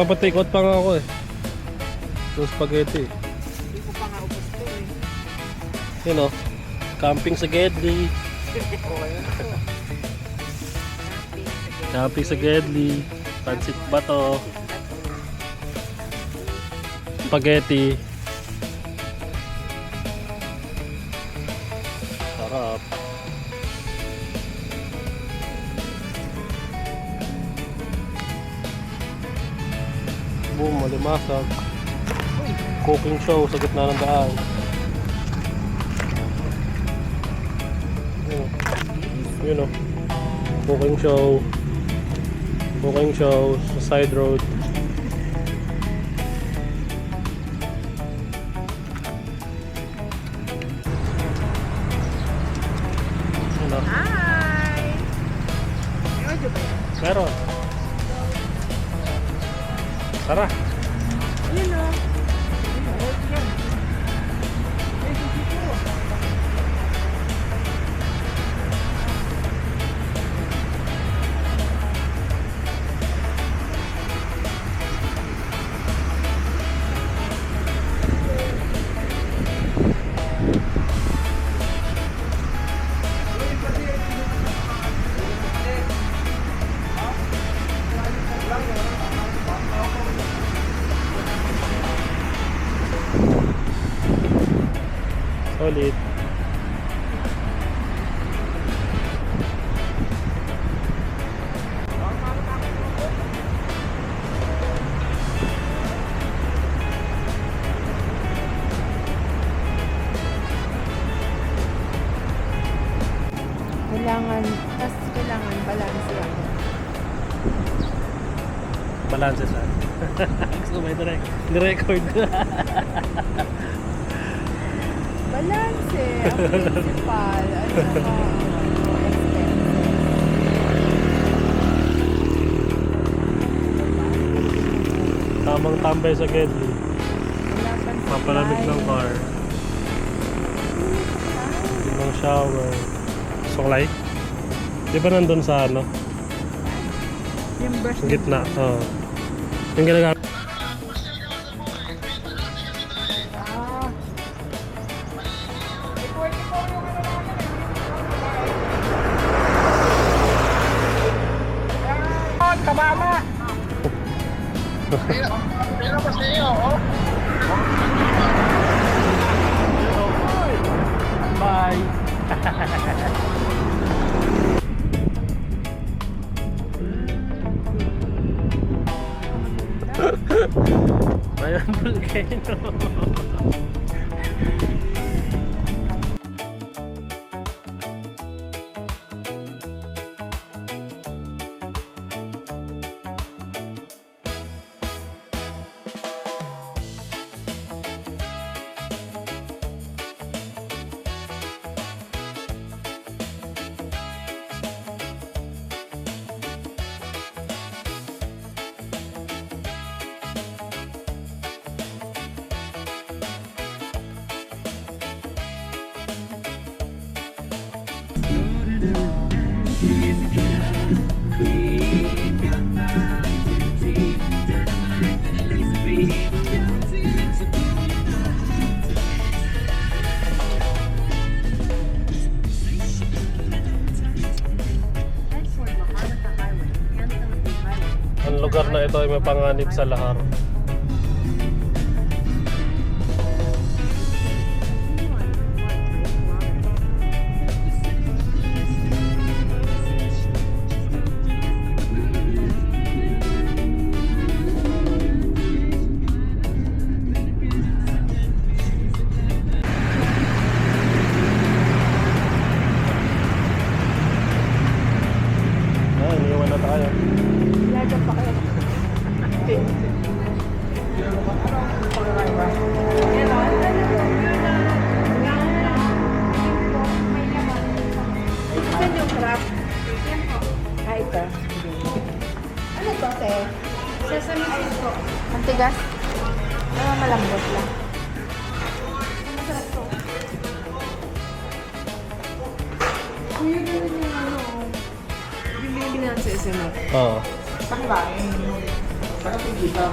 Magpapatikot pa nga ako eh. Yung spaghetti. Hindi ko pa nga ubos to eh. Yun o. Camping sa Gedli. Camping sa Gedli. Pansit bato. Spaghetti. Sarap. Boom, malimasag. Cooking show sa gitna ng daan. Yun o. Cooking show. Cooking show sa side road. Yun o. Hi! May audio ba yan? Meron. Tara. Yun o. Yan. Ay, dito. Solid. Kailangan balance lang. Balance sa. Gusto mo ito record. Balance eh. Ang principal. Ay, saka Tamang tambay sa Gedli. Papalamig ng car. Ibang shower. Suklay. Di ba nandun sa ano? yung brush Sa gitna. Oo. Yung ginagamit. Kabama! Pero pa sa iyo, oh. Bye! Mayroon volcano. Ang lugar na ito ay may panganib sa lahar. Iniwan na tayo. Laga pa kayo. Saan yung crab? Ah, ito. Ano to, te? Sesame seeds po. Ang tigas? Ah, malambot lang. Masarap to. Kuya, ganun yung ano. Yung binibili natin sa SMR. Oo. Pakibain. Oo.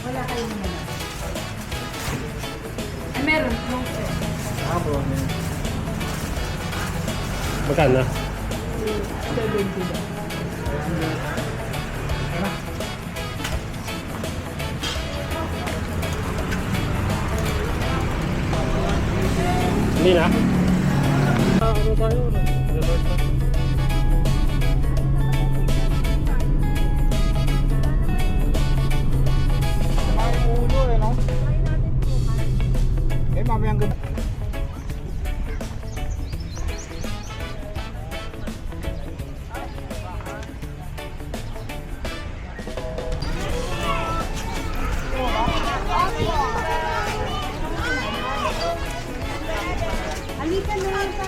Wala kayong naman. Ay, meron. Magkano? 70 daw. Hindi na? Ano tayo? Resort na. Ang ulo eh, no? Eh, mamayang gabi. Halika na lang sa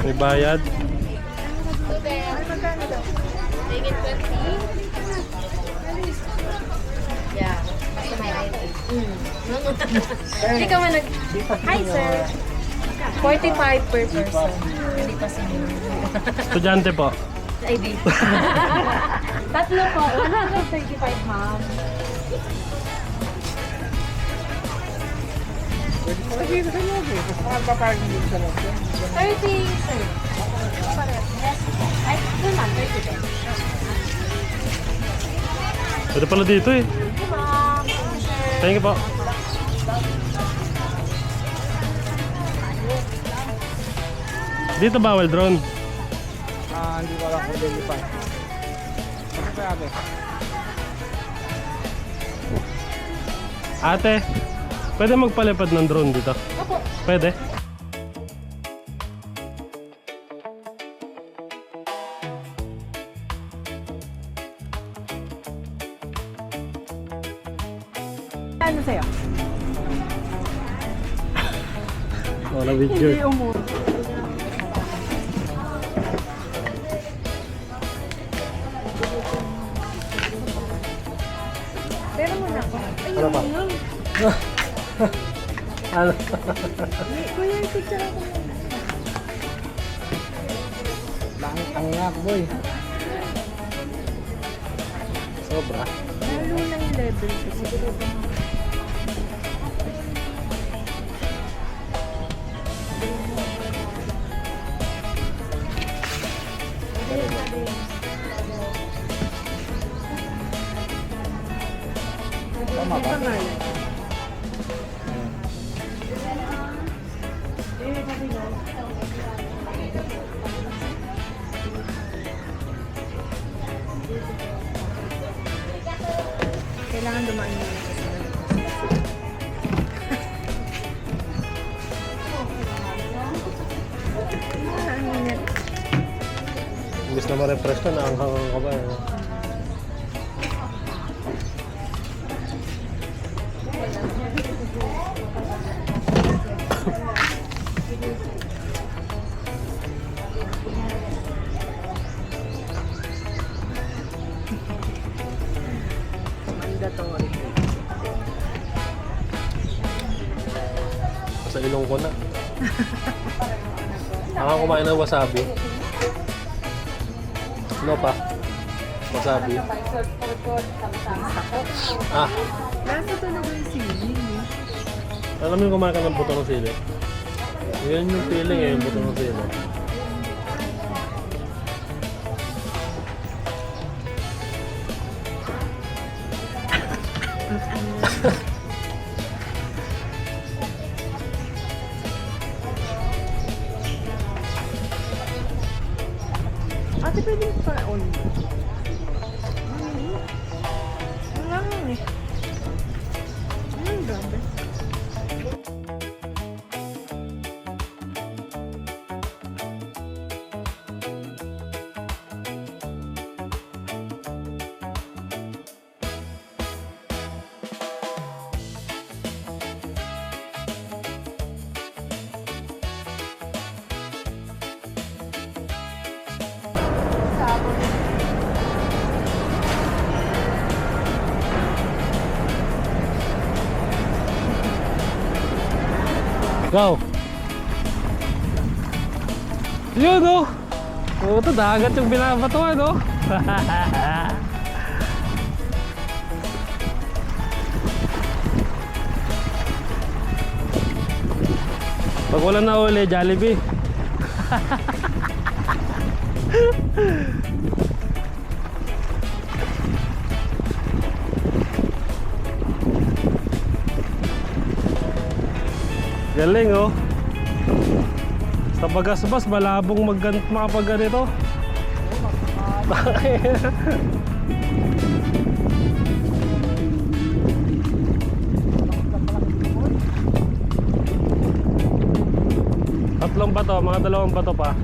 May bayad. Ay, magkano daw? Take it 20. Yeah. Basta may ID. Hindi ka man nag... Hi, sir. 45 per person. Hindi pa sinunod. Estudyante po. ID. Tatlo po. 135, ma'am. Lagi sa kanya eh. Tapos makagpaparking din sa loob. 30, sir. Yes. Ay, doon ma'am. 30 din. Pwede pala dito eh. Hey, ma'am. Sir. Thank you po. Dito bawal drone. Hindi ko alam kung delify. Ano kaya ate? Ate, pwede magpalipad ng drone dito? Opo. Pwede? Ano sa'yo? Wala video. Hindi umuro. Pero muna ako. Ano pa? Ano? Kuya, yung picture ako muna. Langit ang ngak, boy. Sobra. Lalo na yung level kasi. Tama ba? Kailangan dumaan mo. Imbis na ma-refresh ka, naanghang ka ba? Eh? Mandatory. Sa ilong ko na. Ako kumain ng wasabi. Ano pa? Wasabi. Ah, Lasa talaga yung siling eh. alam mo yung kumain ka ng buto ng sili? Yan yung feeling eh, yung buto ng sili. Ate, pwede pa on. Ang lang eh. Grabe. Ikaw. Yun oh. Oo, ito dagat yung binabatuan oh. Pag wala na uli, Jollibee. Galing oh. Sa Bagasbas, malabong makapagganito. Tatlong bato, mga 2 bato pa.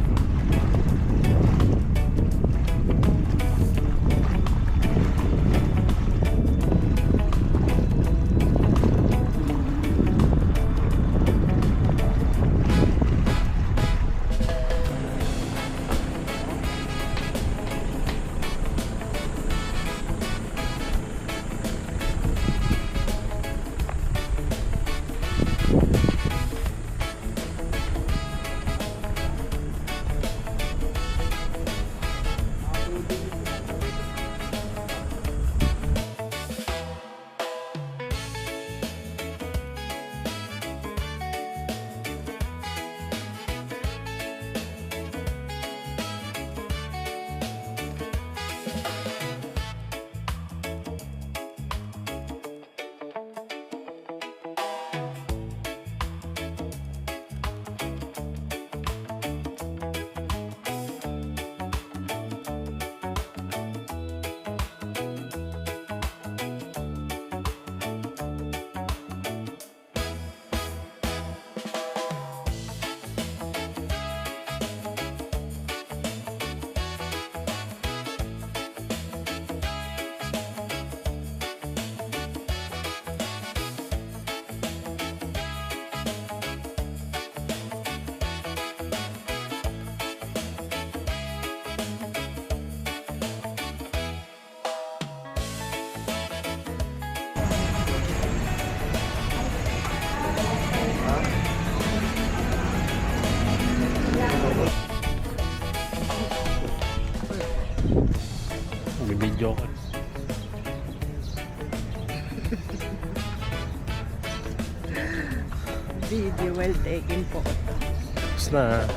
Bibidyo ka. Video well taken po. Tapos na.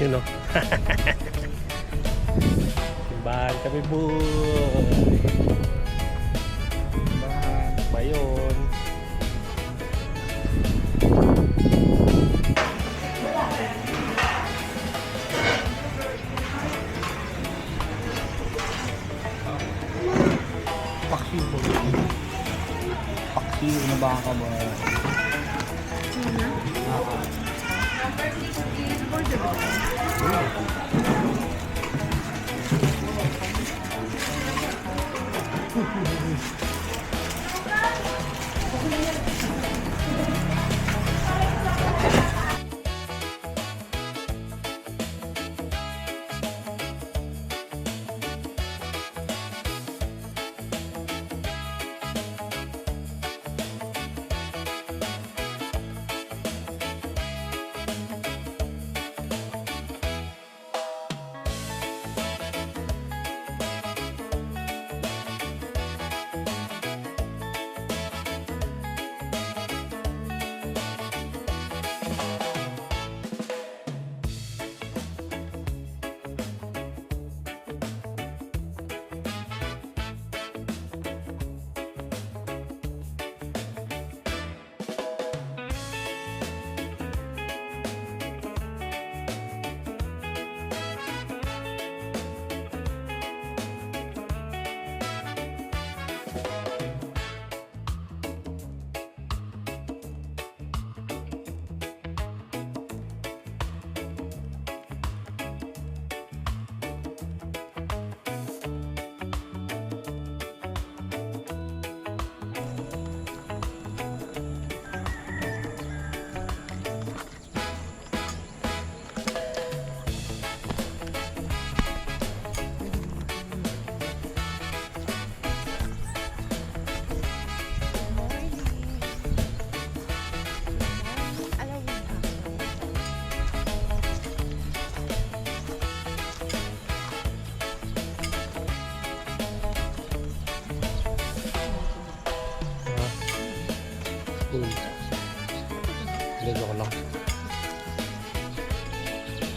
You know. Simbahan kami boy. Simbahan. Bayon. Paksiw po. Paksiw na baka ba?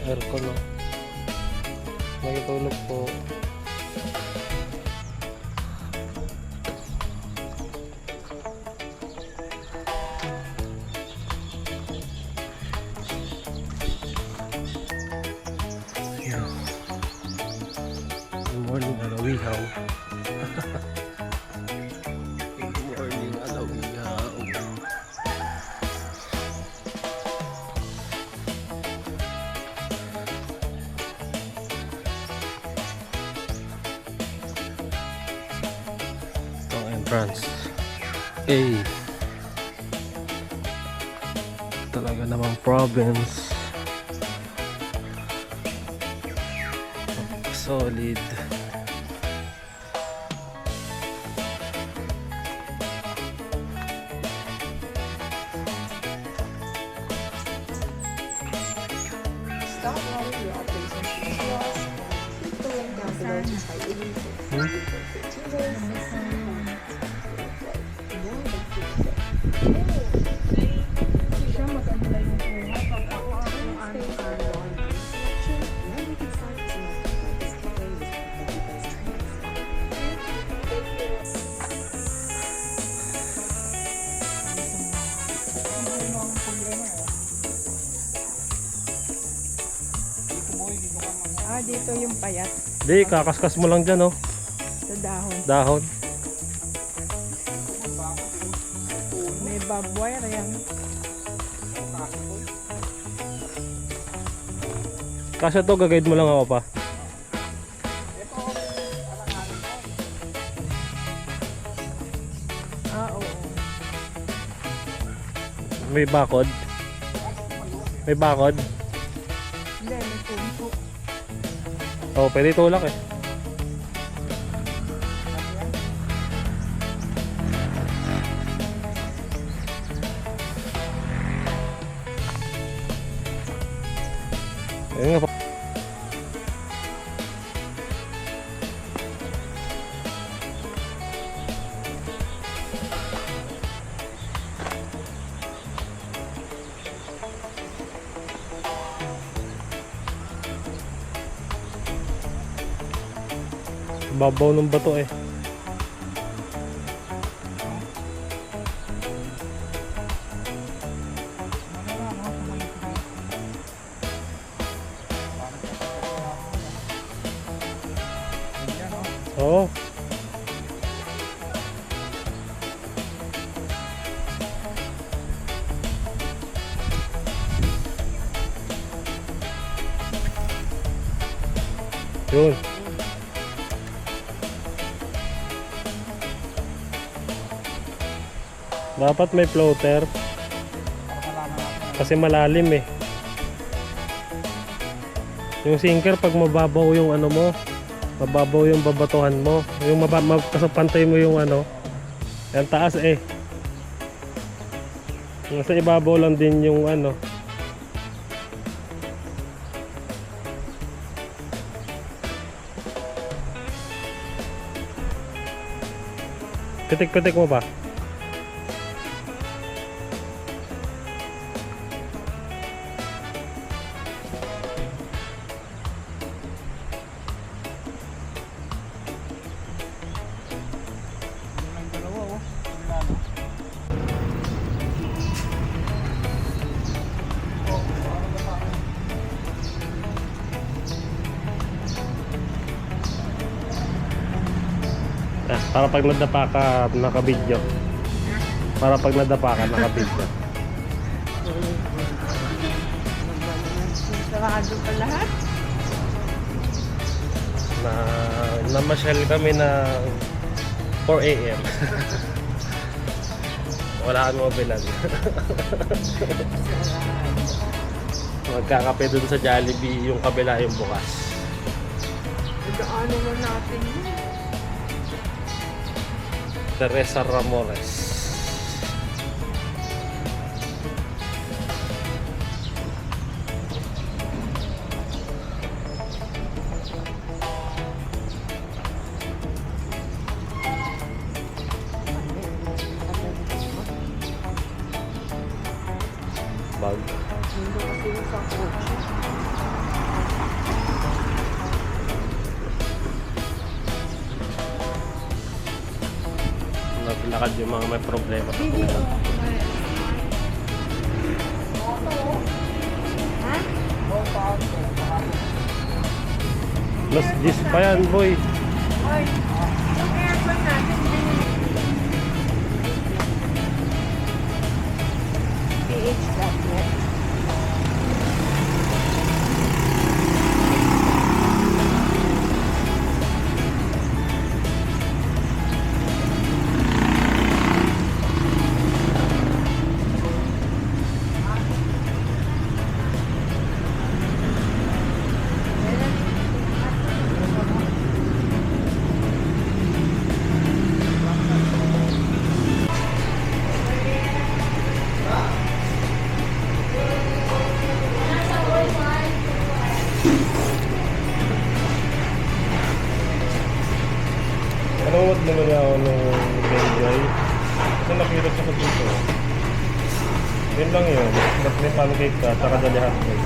Aircon, no? Magtulog po. Good morning, Alawihaw. Good morning, Alawihaw. Ito ang entrance. Talaga namang province. Solid. Stop running your operation procedures. Click the link down below to start your research. For 13 days, more than 50. Siya maganda yung buhay. Stays are laundry selection. Now you can start to multiply this cafe with the best trends. Dito yung payat Di, kakaskas mo lang dyan, oh. sa dahon. Dahon. May barbed wire yan. Kasi to, gagayad mo lang ako pa. Oo. May bakod. May bakod. Hindi, may punso. Oh, pwede itulak eh. Ayun nga po. Babaw ng bato eh. Oo. Yun. Dapat may floater kasi malalim eh. Yung sinker pag mababaw yung ano mo, mababaw yung babatuhan mo, yung kasapantay mo yung ano, yung taas eh. Nasa ibabaw lang din yung ano. Pitik-pitik mo pa. Para pag nadapa ka, naka-video. Para pag nadapa ka, naka-video. Sarado pa lahat. Namasyal kami na 4 AM. Wala kang mobilan. Magkakape dun sa Jollibee, yung kabila yung bukas. Ano mo natin yun? Teresa Ramores. Bag. Hindi kasi yung sa kotse. naglalakad yung mga may problema sa puso. Ha? Plus 10 pa yan, boy. Oy, yung aircon natin, PH tablet. Nanood naman ako ng Benjoy. Kasi nakita siya ko dito. Yun lang yun. Ba't may pancake ka, saka dali hotdog.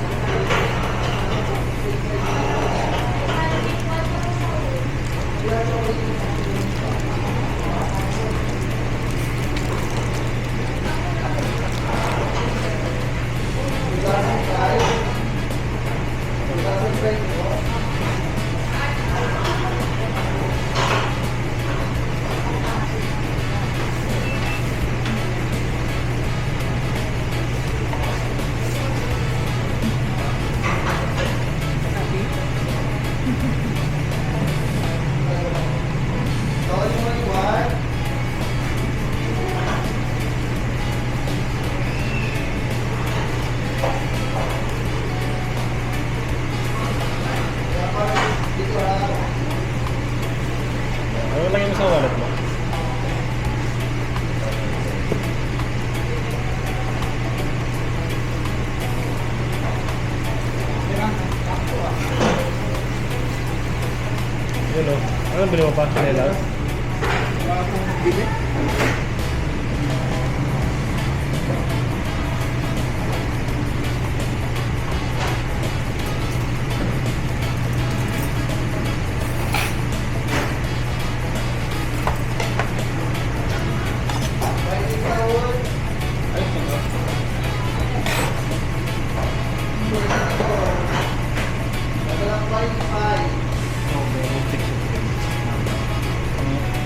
Ano lang yung sa wallet mo? Yun o. Ano bili mo pa? Chinelas? Bili?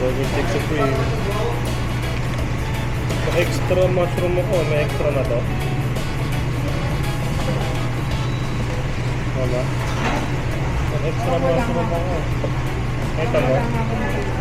Burger stick supreme. May extra mushroom ako. May extra na to. Wala. May extra mushroom ako. Ito mo.